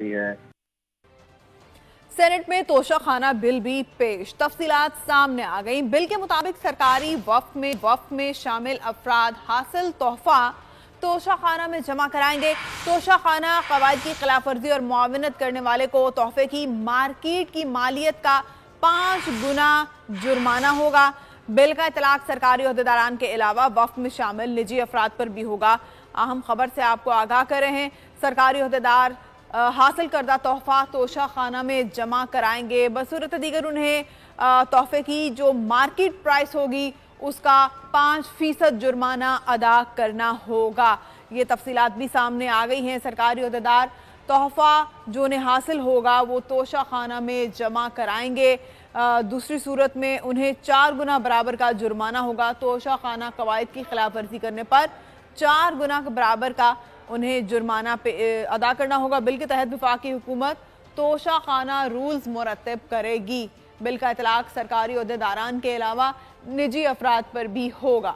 है। सेनेट में तोशाखाना बिल भी पेश, तफसीलात सामने आ गई। बिल के मुताबिक सरकारी वक्फ में शामिल अफराद हासिल तोहफा तोशाखाना में जमा कराएंगे। तोशाखाना कवायद की खिलाफ वर्जी और मुआवनत करने वाले को तोहफे की मार्केट की मालियत का 5 गुना जुर्माना होगा। बिल का इतलाक सरकारी ओहदेदारान के अलावा वक्फ में शामिल निजी अफराद पर भी होगा। अहम खबर से आपको आगाह कर रहे हैं, सरकारी ओहदेदार हासिल करदा तोहफा तोशाखाना में जमा कराएंगे। बसूरत दीगर उन्हें तोहफे की जो मार्केट प्राइस होगी उसका 5% जुर्माना अदा करना होगा। ये तफसीलात भी सामने आ गई हैं। सरकारी ओहदेदार तोहफा जो उन्हें हासिल होगा वो तोशाखाना में जमा कराएंगे। दूसरी सूरत में उन्हें 4 गुना बराबर का जुर्माना होगा। तोशाखाना कवायद की खिलाफ वर्जी करने पर 4 गुना बराबर का उन्हें जुर्माना अदा करना होगा। बिल के तहत वफाकी हुकूमत तोशाखाना रूल्स मुरतब करेगी। बिल का इतलाक सरकारी ओहदेदारान के अलावा निजी अफराद पर भी होगा।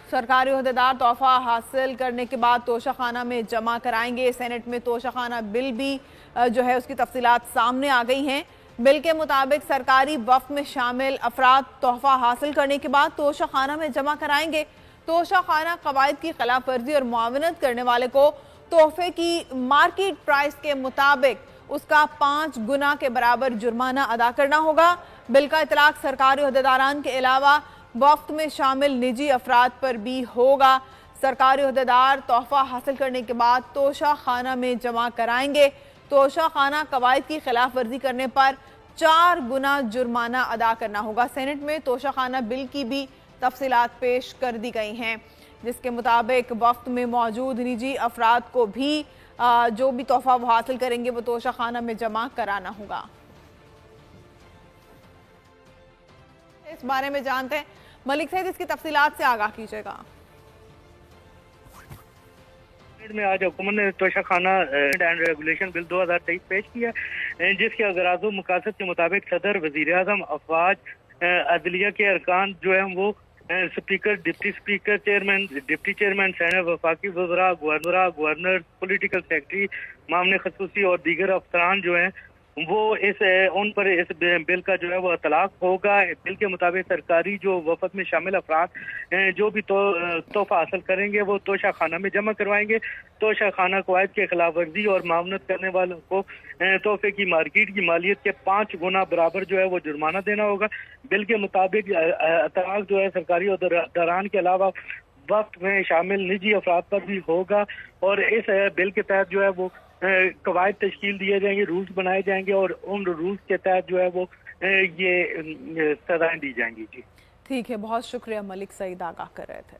सरकारी ओहदेदार तोहफा हासिल करने के बाद तोशाखाना में जमा कराएंगे। सेनेट में तोशाखाना बिल भी जो है उसकी तफसीलात सामने आ गई हैं। बिल के मुताबिक सरकारी वक्फ में शामिल अफराद तोहफा हासिल करने के बाद तोशाखाना में जमा कराएंगे। तोशाखाना कवायद की खिलाफ वर्जी और मुआवनत करने वाले को तोहफे की मार्केट प्राइस के मुताबिक उसका 5 गुना के बराबर जुर्माना अदा करना होगा। बिल का इतलाक सरकारी ओहदेदारान के अलावा वक्त में शामिल निजी अफराद पर भी होगा। सरकारी ओहदेदार तोहफा हासिल करने के बाद तोशाखाना में जमा कराएंगे। तोशाखाना कवायद की खिलाफ वर्जी करने पर 4 गुना जुर्माना अदा करना होगा। सेनेट में तोशाखाना बिल की भी तफसीलात पेश कर दी गई हैं, जिसके मुताबिक वक्त में मौजूद निजी अफराद को भी जो भी तोहफा वो हासिल करेंगे वो तोशाखाना में जमा कराना होगा। इस बारे में जानते हैं मलिक सईद, इसकी तफसीलात से आगाह कीजिएगा। में आज हुकूमत ने तोशाखाना एंड रेगुलेशन बिल 2023 पेश किया, जिसके अगराज़ मकासद के मुताबिक सदर, वज़ीर आज़म, अफवाज, अदलिया के अरकान जो है वो speaker, deputy speaker, chairman, deputy chairman, senate, वफाकी वज़रा, गवर्नर, पॉलिटिकल सेक्रेटरी, मामले खसूसी और दीगर अफसरान जो हैं वो उन पर इस बिल का जो है वो इतलाक होगा। बिल के मुताबिक सरकारी जो वफद में शामिल अफराद जो भी तोहफा हासिल करेंगे वो तोशाखाना में जमा करवाएंगे। तोशाखाना कवायद के खिलाफ वर्जी और मुआवनत करने वालों को तोहफे की मार्केट की मालियत के 5 गुना बराबर जो है वो जुर्माना देना होगा। बिल के मुताबिक इतलाक जो है सरकारी ओहदेदारान के अलावा वक्त में शामिल निजी अफराद पर भी होगा और इस बिल के तहत जो है वो कवायद तश्कील दिए जाएंगे, रूल्स बनाए जाएंगे और उन रूल्स के तहत जो है वो ये सजाएं दी जाएंगी। जी ठीक है, बहुत शुक्रिया मलिक सईद, आगाह कर रहे थे।